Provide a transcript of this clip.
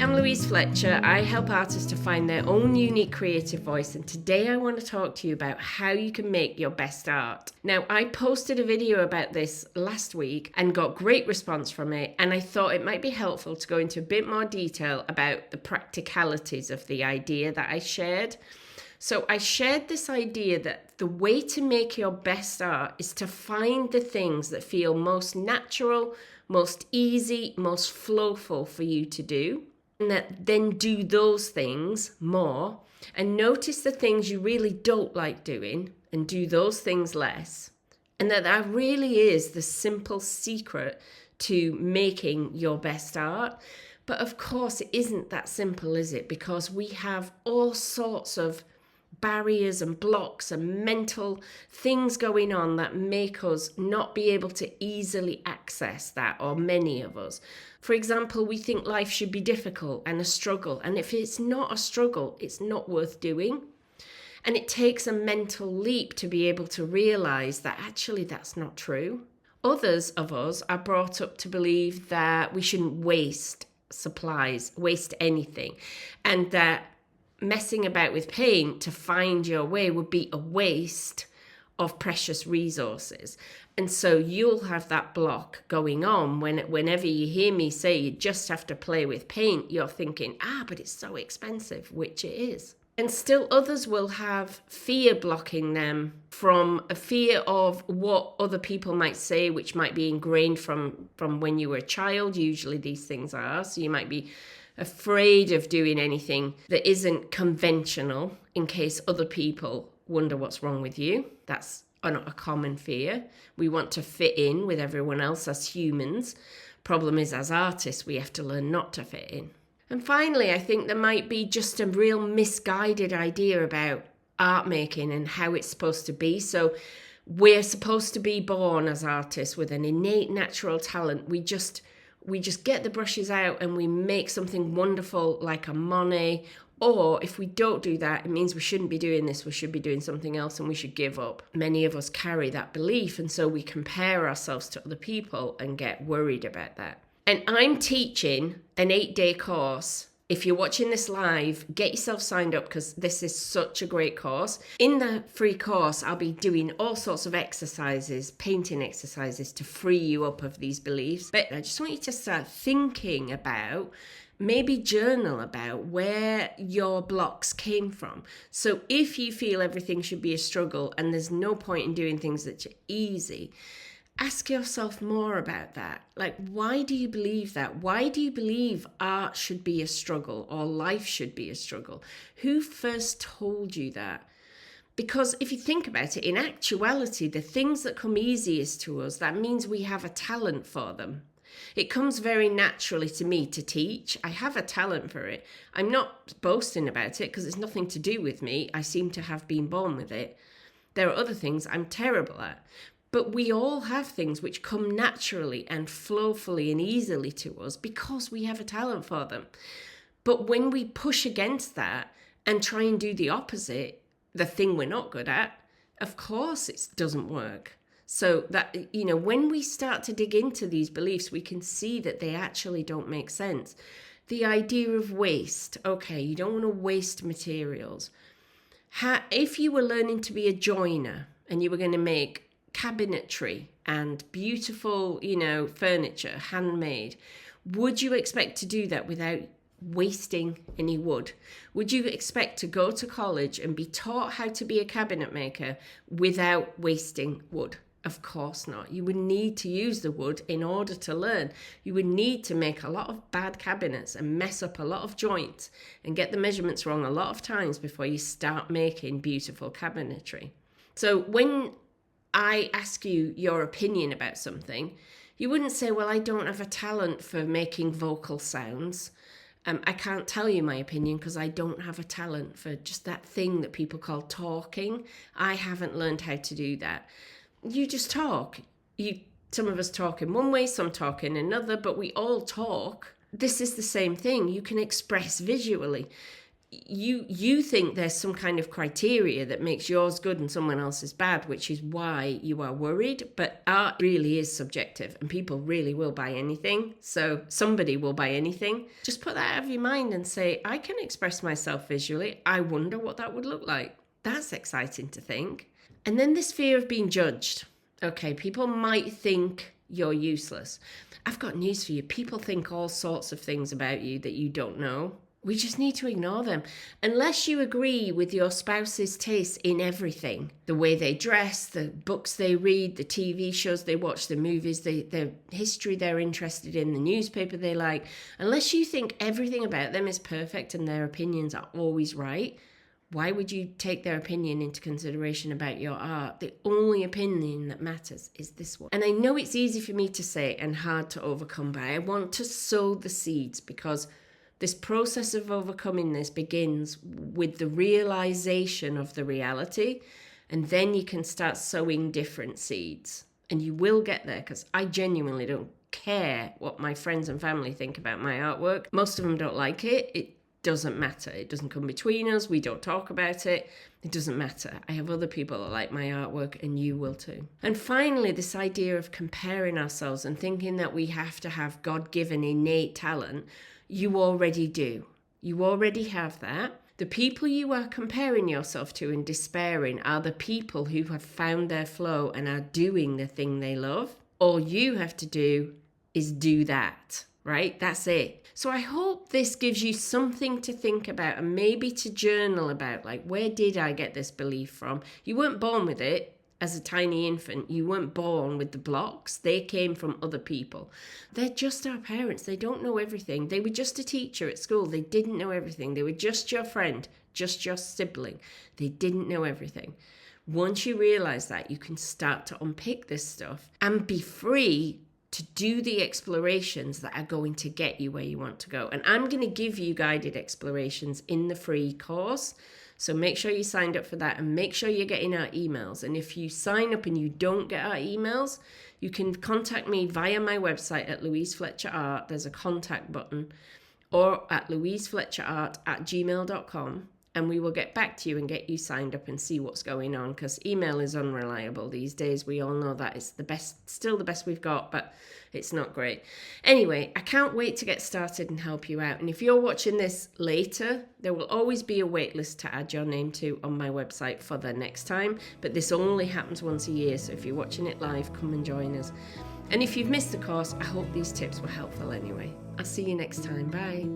I'm Louise Fletcher. I help artists to find their own unique creative voice, and today I want to talk to you about how you can make your best art. Now, I posted a video about this last week and got great response from it, and I thought it might be helpful to go into a bit more detail about the practicalities of the idea that I shared. So I shared this idea that the way to make your best art is to find the things that feel most natural, most easy, most flowful for you to do, and that then do those things more, and notice the things you really don't like doing and do those things less. And that really is the simple secret to making your best art. But of course it isn't that simple, is it? Because we have all sorts of barriers and blocks and mental things going on that make us not be able to easily access that, or many of us. For example, we think life should be difficult and a struggle, and if it's not a struggle, it's not worth doing. And it takes a mental leap to be able to realize that actually that's not true. Others of us are brought up to believe that we shouldn't waste supplies, waste anything, and that messing about with paint to find your way would be a waste of precious resources. And so you'll have that block going on whenever you hear me say you just have to play with paint, you're thinking, but it's so expensive, which it is. And still others will have fear blocking them from a fear of what other people might say, which might be ingrained from when you were a child. Usually these things are. So you might be afraid of doing anything that isn't conventional in case other people wonder what's wrong with you. That's not a common fear. We want to fit in with everyone else as humans. Problem is, as artists, we have to learn not to fit in. And finally, I think there might be just a real misguided idea about art making and how it's supposed to be. So we're supposed to be born as artists with an innate natural talent. We just get the brushes out and we make something wonderful like a Monet. Or if we don't do that, it means we shouldn't be doing this, we should be doing something else and we should give up. Many of us carry that belief, and so we compare ourselves to other people and get worried about that. And I'm teaching an 8-day course. If you're watching this live, get yourself signed up because this is such a great course. In the free course, I'll be doing all sorts of exercises, painting exercises to free you up of these beliefs. But I just want you to start thinking about, maybe journal about where your blocks came from. So if you feel everything should be a struggle and there's no point in doing things that are easy, ask yourself more about that. Like, why do you believe that? Why do you believe art should be a struggle or life should be a struggle? Who first told you that? Because if you think about it, in actuality, the things that come easiest to us, that means we have a talent for them. It comes very naturally to me to teach. I have a talent for it. I'm not boasting about it because it's nothing to do with me. I seem to have been born with it. There are other things I'm terrible at. But we all have things which come naturally and flowfully and easily to us because we have a talent for them. But when we push against that and try and do the opposite, the thing we're not good at, of course it doesn't work. So that, when we start to dig into these beliefs, we can see that they actually don't make sense. The idea of waste, okay, you don't want to waste materials. If you were learning to be a joiner and you were going to make cabinetry and beautiful, furniture, handmade, would you expect to do that without wasting any wood? Would you expect to go to college and be taught how to be a cabinet maker without wasting wood? Of course not. You would need to use the wood in order to learn. You would need to make a lot of bad cabinets and mess up a lot of joints and get the measurements wrong a lot of times before you start making beautiful cabinetry. So when I ask you your opinion about something, you wouldn't say, well, I don't have a talent for making vocal sounds. I can't tell you my opinion because I don't have a talent for just that thing that people call talking. I haven't learned how to do that. You just talk. Some of us talk in one way, some talk in another, but we all talk. This is the same thing. You can express visually. you think there's some kind of criteria that makes yours good and someone else's bad, which is why you are worried. But art really is subjective, and people really will buy anything. So somebody will buy anything. Just put that out of your mind and say, I can express myself visually. I wonder what that would look like. That's exciting to think. And then this fear of being judged. Okay, people might think you're useless. I've got news for you. People think all sorts of things about you that you don't know. We just need to ignore them. Unless you agree with your spouse's taste in everything, the way they dress, the books they read, the TV shows they watch, the movies, the history they're interested in, the newspaper they like, unless you think everything about them is perfect and their opinions are always right, why would you take their opinion into consideration about your art? The only opinion that matters is this one. And I know it's easy for me to say and hard to overcome, but I want to sow the seeds, because this process of overcoming this begins with the realization of the reality, and then you can start sowing different seeds. And you will get there, because I genuinely don't care what my friends and family think about my artwork. Most of them don't like it. It doesn't matter. It doesn't come between us. We don't talk about it. It doesn't matter. I have other people that like my artwork, and you will too. And finally, this idea of comparing ourselves and thinking that we have to have God-given innate talent. You already do. You already have that. The people you are comparing yourself to and despairing are the people who have found their flow and are doing the thing they love. All you have to do is do that, right? That's it. So I hope this gives you something to think about and maybe to journal about, like, where did I get this belief from? You weren't born with it. As a tiny infant, you weren't born with the blocks. They came from other people. They're just our parents. They don't know everything. They were just a teacher at school. They didn't know everything. They were just your friend, just your sibling. They didn't know everything. Once you realize that, you can start to unpick this stuff and be free to do the explorations that are going to get you where you want to go. And I'm going to give you guided explorations in the free course. So make sure you signed up for that, and make sure you're getting our emails. And if you sign up and you don't get our emails, you can contact me via my website at Louise Fletcher Art. There's a contact button, or at louisefletcherart@gmail.com. And we will get back to you and get you signed up and see what's going on, because email is unreliable these days. We all know that. It's the best, still the best we've got, but it's not great. Anyway, I can't wait to get started and help you out. And if you're watching this later, there will always be a wait list to add your name to on my website for the next time. But this only happens once a year. So if you're watching it live, come and join us. And if you've missed the course, I hope these tips were helpful anyway. I'll see you next time. Bye.